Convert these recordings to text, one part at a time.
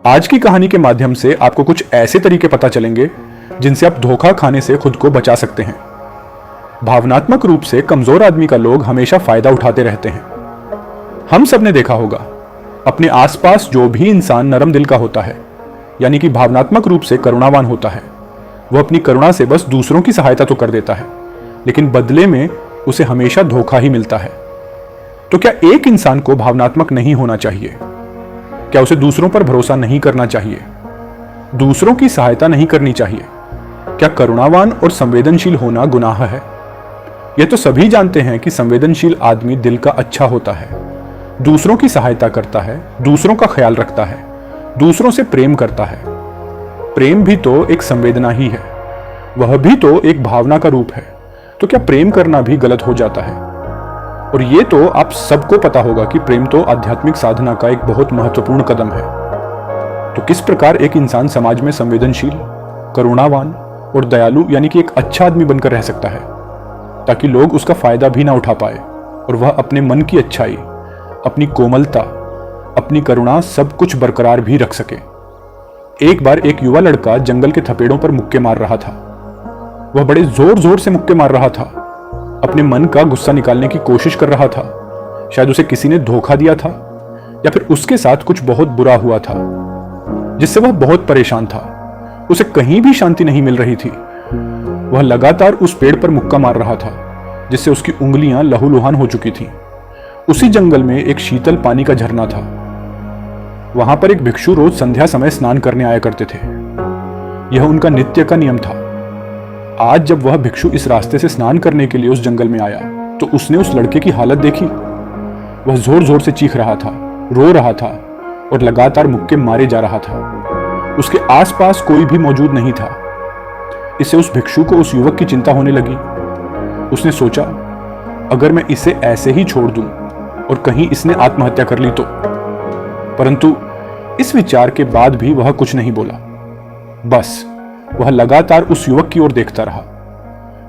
आज की कहानी के माध्यम से आपको कुछ ऐसे तरीके पता चलेंगे जिनसे आप धोखा खाने से खुद को बचा सकते हैं। भावनात्मक रूप से कमजोर आदमी का लोग हमेशा फायदा उठाते रहते हैं। हम सब ने देखा होगा, अपने आसपास जो भी इंसान नरम दिल का होता है, यानी कि भावनात्मक रूप से करुणावान होता है, वह अपनी करुणा से बस दूसरों की सहायता तो कर देता है, लेकिन बदले में उसे हमेशा धोखा ही मिलता है। तो क्या एक इंसान को भावनात्मक नहीं होना चाहिए? क्या उसे दूसरों पर भरोसा नहीं करना चाहिए? दूसरों की सहायता नहीं करनी चाहिए? क्या करुणावान और संवेदनशील होना गुनाह है? यह तो सभी जानते हैं कि संवेदनशील आदमी दिल का अच्छा होता है, दूसरों की सहायता करता है, दूसरों का ख्याल रखता है, दूसरों से प्रेम करता है। प्रेम भी तो एक संवेदना ही है, वह भी तो एक भावना का रूप है। तो क्या प्रेम करना भी गलत हो जाता है? और ये तो आप सबको पता होगा कि प्रेम तो आध्यात्मिक साधना का एक बहुत महत्वपूर्ण कदम है। तो किस प्रकार एक इंसान समाज में संवेदनशील, करुणावान और दयालु यानी कि एक अच्छा आदमी बनकर रह सकता है, ताकि लोग उसका फायदा भी ना उठा पाए और वह अपने मन की अच्छाई, अपनी कोमलता, अपनी करुणा सब कुछ बरकरार भी रख सके। एक बार एक युवा लड़का जंगल के थपेड़ों पर मुक्के मार रहा था। वह बड़े जोर जोर से मुक्के मार रहा था, अपने मन का गुस्सा निकालने की कोशिश कर रहा था। शायद उसे किसी ने धोखा दिया था या फिर उसके साथ कुछ बहुत बुरा हुआ था, जिससे वह बहुत परेशान था। उसे कहीं भी शांति नहीं मिल रही थी। वह लगातार उस पेड़ पर मुक्का मार रहा था, जिससे उसकी उंगलियां लहूलुहान हो चुकी थीं। उसी जंगल में एक शीतल पानी का झरना था। वहां पर एक भिक्षु रोज संध्या समय स्नान करने आया करते थे। यह उनका नित्य का नियम था। आज जब वह भिक्षु इस रास्ते से स्नान करने के लिए उस जंगल में आया, तो उसने उस लड़के की हालत देखी। वह जोर जोर से चीख रहा था, रो रहा था और लगातार मुक्के मारे जा रहा था। उसके आसपास कोई भी मौजूद नहीं था। इससे उस भिक्षु को उस युवक की चिंता होने लगी। उसने सोचा, अगर मैं इसे ऐसे ही छोड़ दूं और कहीं इसने आत्महत्या कर ली तो। परंतु इस विचार के बाद भी वह कुछ नहीं बोला। बस वह लगातार उस युवक की ओर देखता रहा।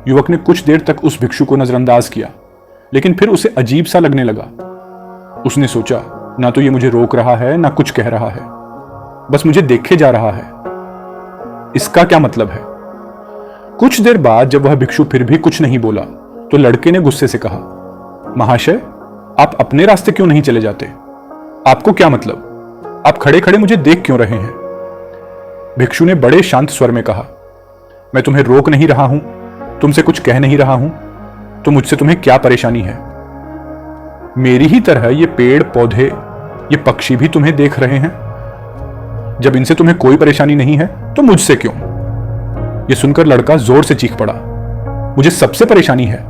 युवक ने कुछ देर तक उस भिक्षु को नजरअंदाज किया, लेकिन फिर उसे अजीब सा लगने लगा। उसने सोचा, ना तो ये मुझे रोक रहा है, ना कुछ कह रहा है, बस मुझे देखे जा रहा है। इसका क्या मतलब है? कुछ देर बाद जब वह भिक्षु फिर भी कुछ नहीं बोला, तो लड़के ने गुस्से से कहा, महाशय, आप अपने रास्ते क्यों नहीं चले जाते? आपको क्या मतलब? आप खड़े खड़े मुझे देख क्यों रहे हैं? भिक्षु ने बड़े शांत स्वर में कहा, मैं तुम्हें रोक नहीं रहा हूं, तुमसे कुछ कह नहीं रहा हूं, तो मुझसे तुम्हें क्या परेशानी है? मेरी ही तरह ये पेड़ पौधे, ये पक्षी भी तुम्हें देख रहे हैं। जब इनसे तुम्हें कोई परेशानी नहीं है, तो मुझसे क्यों? यह सुनकर लड़का जोर से चीख पड़ा, मुझे सबसे परेशानी है।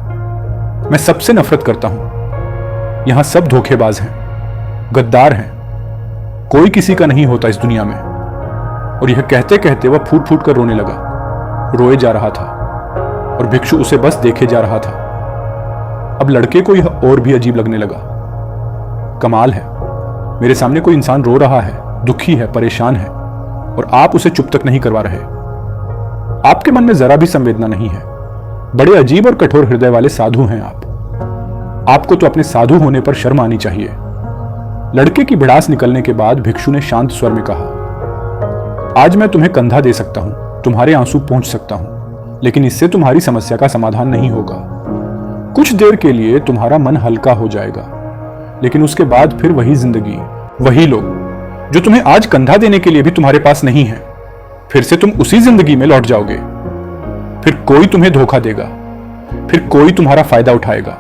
मैं सबसे नफरत करता हूं। यहां सब धोखेबाज हैं, गद्दार हैं। कोई किसी का नहीं होता इस दुनिया में। और यह कहते कहते वह फूट फूट कर रोने लगा, रोए जा रहा था और भिक्षु उसे बस देखे जा रहा था। अब लड़के को यह और भी अजीब लगने लगा। कमाल है, मेरे सामने कोई इंसान रो रहा है, दुखी है, परेशान है, और आप उसे चुप तक नहीं करवा रहे। आपके मन में जरा भी संवेदना नहीं है। बड़े अजीब और कठोर हृदय वाले साधु हैं आप। आपको तो अपने साधु होने पर शर्म आनी चाहिए। लड़के की भड़ास निकलने के बाद भिक्षु ने शांत स्वर में कहा, आज मैं तुम्हें कंधा दे सकता हूं, तुम्हारे आंसू पोंछ सकता हूं, लेकिन इससे तुम्हारी समस्या का समाधान नहीं होगा। कुछ देर के लिए तुम्हारा मन हल्का हो जाएगा, लेकिन उसके बाद फिर वही जिंदगी, वही लोग जो तुम्हें आज कंधा देने के लिए भी तुम्हारे पास नहीं है। फिर से तुम उसी जिंदगी में लौट जाओगे। फिर कोई तुम्हें धोखा देगा, फिर कोई तुम्हारा फायदा उठाएगा,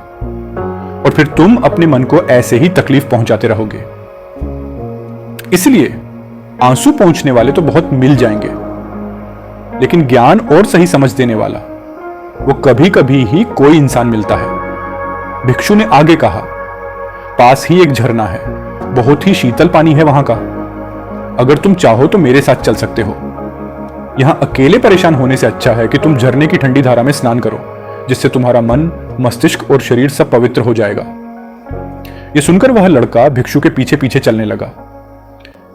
और फिर तुम अपने मन को ऐसे ही तकलीफ पहुंचाते रहोगे। इसलिए आंसू पहुंचने वाले तो बहुत मिल जाएंगे, लेकिन ज्ञान और सही समझ देने वाला वो कभी कभी ही कोई इंसान मिलता है। भिक्षु ने आगे कहा, पास ही एक झरना है, बहुत ही शीतल पानी है वहां का। अगर तुम चाहो तो मेरे साथ चल सकते हो। यहां अकेले परेशान होने से अच्छा है कि तुम झरने की ठंडी धारा में स्नान करो, जिससे तुम्हारा मन, मस्तिष्क और शरीर सब पवित्र हो जाएगा। यह सुनकर वह लड़का भिक्षु के पीछे पीछे चलने लगा।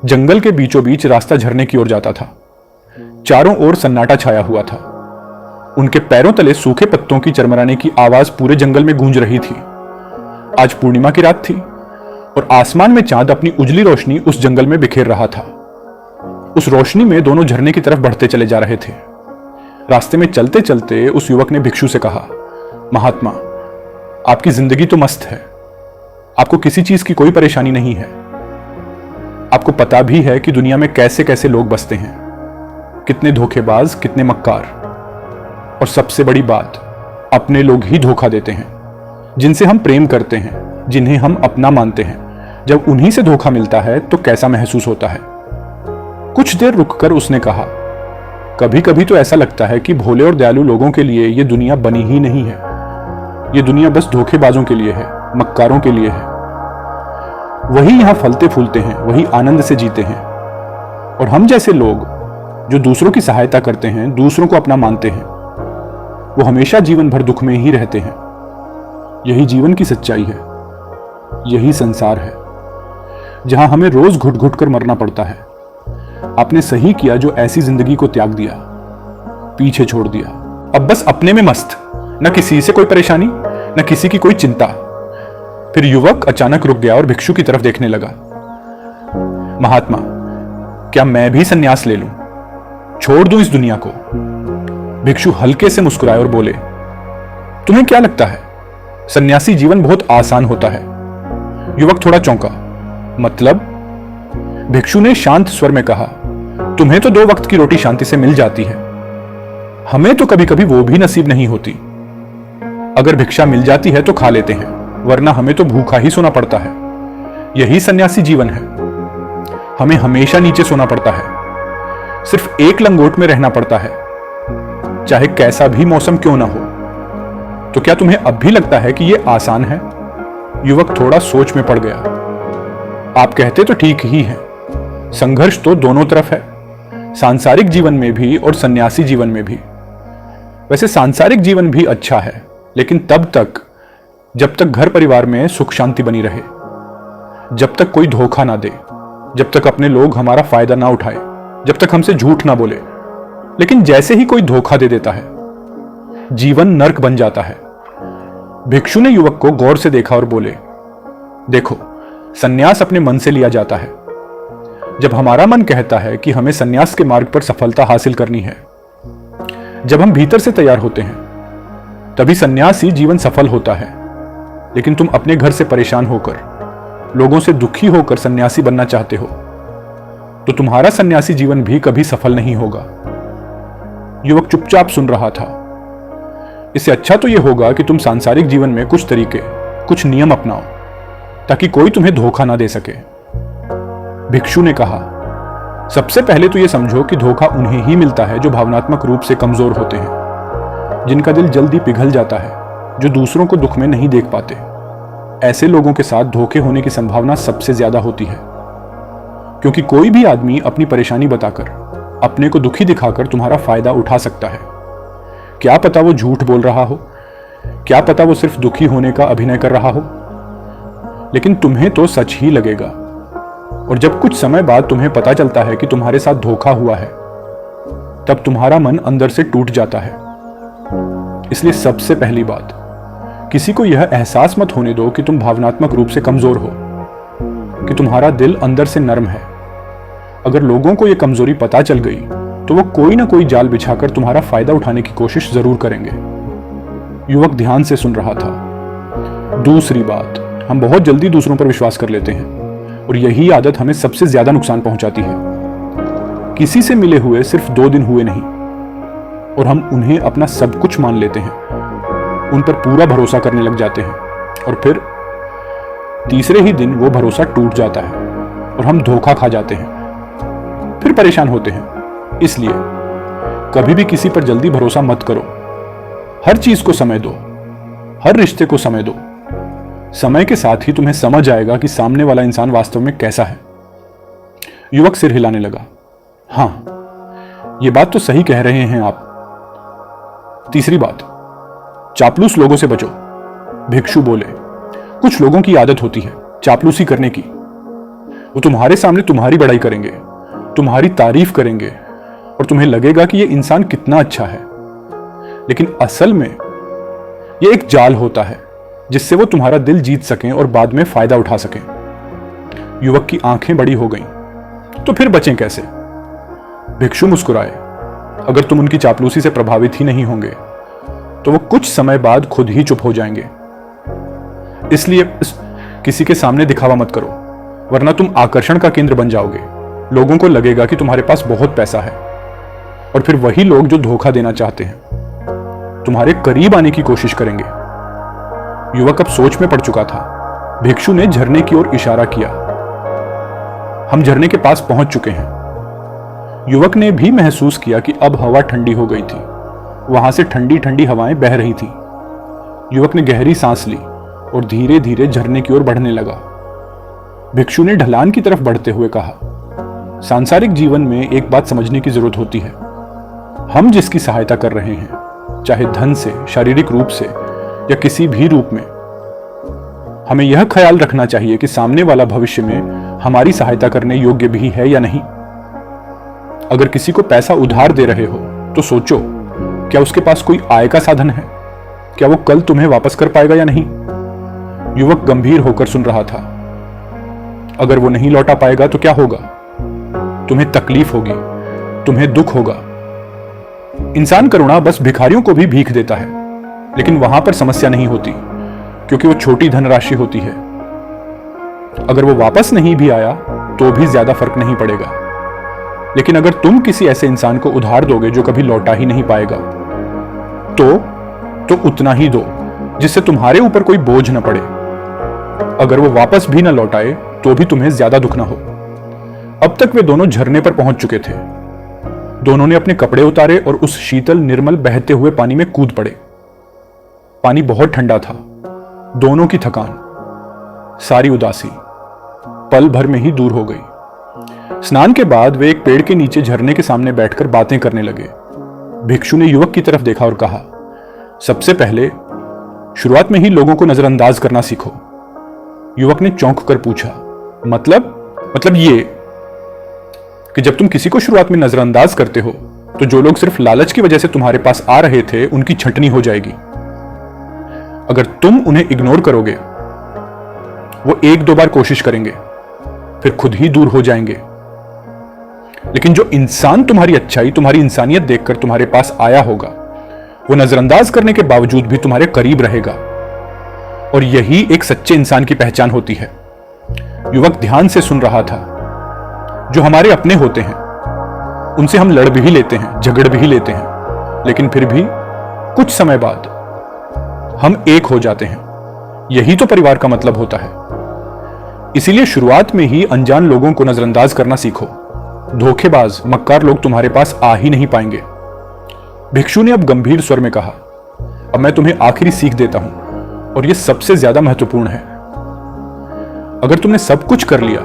जंगल के बीचों बीच रास्ता झरने की ओर जाता था। चारों ओर सन्नाटा छाया हुआ था। उनके पैरों तले सूखे पत्तों की चरमराने की आवाज पूरे जंगल में गूंज रही थी। आज पूर्णिमा की रात थी और आसमान में चांद अपनी उजली रोशनी उस जंगल में बिखेर रहा था। उस रोशनी में दोनों झरने की तरफ बढ़ते चले जा रहे थे। रास्ते में चलते चलते उस युवक ने भिक्षु से कहा, महात्मा, आपकी जिंदगी तो मस्त है, आपको किसी चीज की कोई परेशानी नहीं है। आपको पता भी है कि दुनिया में कैसे कैसे लोग बसते हैं, कितने धोखेबाज, कितने मक्कार, और सबसे बड़ी बात, अपने लोग ही धोखा देते हैं, जिनसे हम प्रेम करते हैं, जिन्हें हम अपना मानते हैं। जब उन्हीं से धोखा मिलता है तो कैसा महसूस होता है। कुछ देर रुककर उसने कहा, कभी कभी तो ऐसा लगता है कि भोले और दयालु लोगों के लिए ये दुनिया बनी ही नहीं है। ये दुनिया बस धोखेबाजों के लिए है, मक्कारों के लिए है। वही यहां फलते फूलते हैं, वही आनंद से जीते हैं, और हम जैसे लोग जो दूसरों की सहायता करते हैं, दूसरों को अपना मानते हैं, वो हमेशा जीवन भर दुख में ही रहते हैं। यही जीवन की सच्चाई है, यही संसार है, जहां हमें रोज घुट घुट कर मरना पड़ता है। आपने सही किया जो ऐसी जिंदगी को त्याग दिया, पीछे छोड़ दिया। अब बस अपने में मस्त, न किसी से कोई परेशानी, न किसी की कोई चिंता। फिर युवक अचानक रुक गया और भिक्षु की तरफ देखने लगा। महात्मा, क्या मैं भी संन्यास ले लूं, छोड़ दूं इस दुनिया को? भिक्षु हल्के से मुस्कुराए और बोले, तुम्हें क्या लगता है सन्यासी जीवन बहुत आसान होता है? युवक थोड़ा चौंका। मतलब? भिक्षु ने शांत स्वर में कहा, तुम्हें तो 2 वक्त की रोटी शांति से मिल जाती है, हमें तो कभी कभी वो भी नसीब नहीं होती। अगर भिक्षा मिल जाती है तो खा लेते हैं, वरना हमें तो भूखा ही सोना पड़ता है। यही सन्यासी जीवन है। हमें हमेशा नीचे सोना पड़ता है, सिर्फ एक लंगोट में रहना पड़ता है, चाहे कैसा भी मौसम क्यों ना हो। तो क्या तुम्हें अब भी लगता है कि यह आसान है? युवक थोड़ा सोच में पड़ गया। आप कहते तो ठीक ही है, संघर्ष तो दोनों तरफ है, सांसारिक जीवन में भी और सन्यासी जीवन में भी। वैसे सांसारिक जीवन भी अच्छा है, लेकिन तब तक जब तक घर परिवार में सुख शांति बनी रहे, जब तक कोई धोखा ना दे, जब तक अपने लोग हमारा फायदा ना उठाए, जब तक हमसे झूठ ना बोले। लेकिन जैसे ही कोई धोखा दे देता है, जीवन नर्क बन जाता है। भिक्षु ने युवक को गौर से देखा और बोले, देखो, सन्यास अपने मन से लिया जाता है। जब हमारा मन कहता है कि हमें सन्यास के मार्ग पर सफलता हासिल करनी है, जब हम भीतर से तैयार होते हैं, तभी सन्यासी जीवन सफल होता है। लेकिन तुम अपने घर से परेशान होकर, लोगों से दुखी होकर सन्यासी बनना चाहते हो, तो तुम्हारा सन्यासी जीवन भी कभी सफल नहीं होगा। युवक चुपचाप सुन रहा था। इससे अच्छा तो यह होगा कि तुम सांसारिक जीवन में कुछ तरीके, कुछ नियम अपनाओ, ताकि कोई तुम्हें धोखा ना दे सके। भिक्षु ने कहा, सबसे पहले तो यह समझो कि धोखा उन्हें ही मिलता है जो भावनात्मक रूप से कमजोर होते हैं, जिनका दिल जल्दी पिघल जाता है, जो दूसरों को दुख में नहीं देख पाते। ऐसे लोगों के साथ धोखे होने की संभावना सबसे ज्यादा होती है, क्योंकि कोई भी आदमी अपनी परेशानी बताकर, अपने को दुखी दिखाकर तुम्हारा फायदा उठा सकता है। क्या पता वो झूठ बोल रहा हो, क्या पता वो सिर्फ दुखी होने का अभिनय कर रहा हो, लेकिन तुम्हें तो सच ही लगेगा। और जब कुछ समय बाद तुम्हें पता चलता है कि तुम्हारे साथ धोखा हुआ है, तब तुम्हारा मन अंदर से टूट जाता है। इसलिए सबसे पहली बात, किसी को यह एहसास मत होने दो कि तुम भावनात्मक रूप से कमजोर हो, कि तुम्हारा दिल अंदर से नर्म है। अगर लोगों को यह कमजोरी पता चल गई, तो वो कोई ना कोई जाल बिछाकर तुम्हारा फायदा उठाने की कोशिश जरूर करेंगे। युवक ध्यान से सुन रहा था। दूसरी बात, हम बहुत जल्दी दूसरों पर विश्वास कर लेते हैं, और यही आदत हमें सबसे ज्यादा नुकसान पहुंचाती है। किसी से मिले हुए सिर्फ 2 दिन हुए नहीं, और हम उन्हें अपना सब कुछ मान लेते हैं, उन पर पूरा भरोसा करने लग जाते हैं, और फिर तीसरे ही दिन वो भरोसा टूट जाता है और हम धोखा खा जाते हैं, फिर परेशान होते हैं। इसलिए कभी भी किसी पर जल्दी भरोसा मत करो। हर चीज को समय दो, हर रिश्ते को समय दो। समय के साथ ही तुम्हें समझ आएगा कि सामने वाला इंसान वास्तव में कैसा है। युवक सिर हिलाने लगा। हां, यह बात तो सही कह रहे हैं आप। तीसरी बात, चापलूस लोगों से बचो। भिक्षु बोले, कुछ लोगों की आदत होती है चापलूसी करने की। वो तुम्हारे सामने तुम्हारी बड़ाई करेंगे, तुम्हारी तारीफ करेंगे, और तुम्हें लगेगा कि यह इंसान कितना अच्छा है। लेकिन असल में यह एक जाल होता है, जिससे वो तुम्हारा दिल जीत सकें और बाद में फायदा उठा सकें। युवक की आंखें बड़ी हो गईं। तो फिर बचें कैसे? भिक्षु मुस्कुराए। अगर तुम उनकी चापलूसी से प्रभावित ही नहीं होंगे तो वो कुछ समय बाद खुद ही चुप हो जाएंगे। इसलिए किसी के सामने दिखावा मत करो, वरना तुम आकर्षण का केंद्र बन जाओगे। लोगों को लगेगा कि तुम्हारे पास बहुत पैसा है, और फिर वही लोग जो धोखा देना चाहते हैं तुम्हारे करीब आने की कोशिश करेंगे। युवक अब सोच में पड़ चुका था। भिक्षु ने झरने की ओर इशारा किया। हम झरने के पास पहुंच चुके हैं। युवक ने भी महसूस किया कि अब हवा ठंडी हो गई थी। वहां से ठंडी ठंडी हवाएं बह रही थी। युवक ने गहरी सांस ली और धीरे धीरे झरने की ओर बढ़ने लगा। भिक्षु ने ढलान की तरफ बढ़ते हुए कहा, सांसारिक जीवन में एक बात समझने की जरूरत होती है। हम जिसकी सहायता कर रहे हैं, चाहे धन से, शारीरिक रूप से या किसी भी रूप में, हमें यह ख्याल रखना चाहिए कि सामने वाला भविष्य में हमारी सहायता करने योग्य भी है या नहीं। अगर किसी को पैसा उधार दे रहे हो तो सोचो, क्या उसके पास कोई आय का साधन है? क्या वो कल तुम्हें वापस कर पाएगा या नहीं? युवक गंभीर होकर सुन रहा था। अगर वो नहीं लौटा पाएगा तो क्या होगा? तुम्हें तकलीफ होगी, तुम्हें दुख होगा। इंसान करुणा बस भिखारियों को भी भीख देता है, लेकिन वहां पर समस्या नहीं होती, क्योंकि वो छोटी धनराशि होती है। अगर वो वापस नहीं भी आया तो भी ज्यादा फर्क नहीं पड़ेगा। लेकिन अगर तुम किसी ऐसे इंसान को उधार दोगे जो कभी लौटा ही नहीं पाएगा, तो उतना ही दो जिससे तुम्हारे ऊपर कोई बोझ न पड़े। अगर वो वापस भी न लौटाए तो भी तुम्हें ज्यादा दुख ना हो। अब तक वे दोनों झरने पर पहुंच चुके थे। दोनों ने अपने कपड़े उतारे और उस शीतल निर्मल बहते हुए पानी में कूद पड़े। पानी बहुत ठंडा था। दोनों की थकान, सारी उदासी पल भर में ही दूर हो गई। स्नान के बाद वे एक पेड़ के नीचे झरने के सामने बैठकर बातें करने लगे। भिक्षु ने युवक की तरफ देखा और कहा, सबसे पहले शुरुआत में ही लोगों को नजरअंदाज करना सीखो। युवक ने चौंक कर पूछा, मतलब ये कि जब तुम किसी को शुरुआत में नजरअंदाज करते हो तो जो लोग सिर्फ लालच की वजह से तुम्हारे पास आ रहे थे उनकी छंटनी हो जाएगी। अगर तुम उन्हें इग्नोर करोगे, वो एक दो बार कोशिश करेंगे, फिर खुद ही दूर हो जाएंगे। लेकिन जो इंसान तुम्हारी अच्छाई, तुम्हारी इंसानियत देखकर तुम्हारे पास आया होगा, वो नजरअंदाज करने के बावजूद भी तुम्हारे करीब रहेगा। और यही एक सच्चे इंसान की पहचान होती है। युवक ध्यान से सुन रहा था। जो हमारे अपने होते हैं उनसे हम लड़ भी लेते हैं, झगड़ भी लेते हैं, लेकिन फिर भी कुछ समय बाद हम एक हो जाते हैं। यही तो परिवार का मतलब होता है। इसीलिए शुरुआत में ही अनजान लोगों को नजरअंदाज करना सीखो। धोखेबाज, मक्कार लोग तुम्हारे पास आ ही नहीं पाएंगे। भिक्षु ने अब गंभीर स्वर में कहा, अब मैं तुम्हें आखिरी सीख देता हूं, और यह सबसे ज्यादा महत्वपूर्ण है। अगर तुमने सब कुछ कर लिया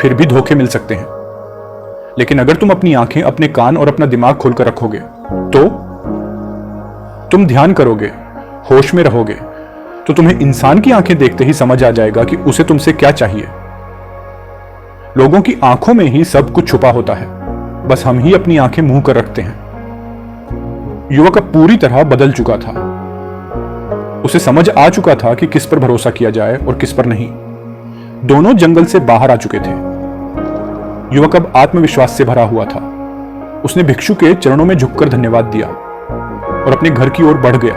फिर भी धोखे मिल सकते हैं, लेकिन अगर तुम अपनी आंखें, अपने कान और अपना दिमाग खोलकर रखोगे तो तुम ध्यान करोगे, होश में रहोगे, तो तुम्हें इंसान की आंखें देखते ही समझ आ जाएगा कि उसे तुमसे क्या चाहिए। लोगों की आंखों में ही सब कुछ छुपा होता है, बस हम ही अपनी आंखें मुंह कर रखते हैं। युवक अब पूरी तरह बदल चुका था। उसे समझ आ चुका था कि किस पर भरोसा किया जाए और किस पर नहीं। दोनों जंगल से बाहर आ चुके थे। युवक अब आत्मविश्वास से भरा हुआ था। उसने भिक्षु के चरणों में झुककर धन्यवाद दिया और अपने घर की ओर बढ़ गया।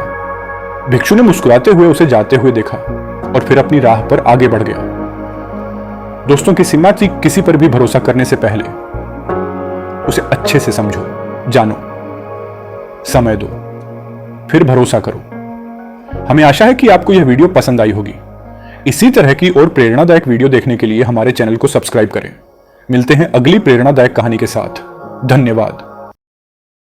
भिक्षु ने मुस्कुराते हुए उसे जाते हुए देखा और फिर अपनी राह पर आगे बढ़ गया। दोस्तों, किसी पर भी भरोसा करने से पहले उसे अच्छे से समझो, जानो, समय दो, फिर भरोसा करो। हमें आशा है कि आपको यह वीडियो पसंद आई होगी। इसी तरह की और प्रेरणादायक वीडियो देखने के लिए हमारे चैनल को सब्सक्राइब करें। मिलते हैं अगली प्रेरणादायक कहानी के साथ। धन्यवाद।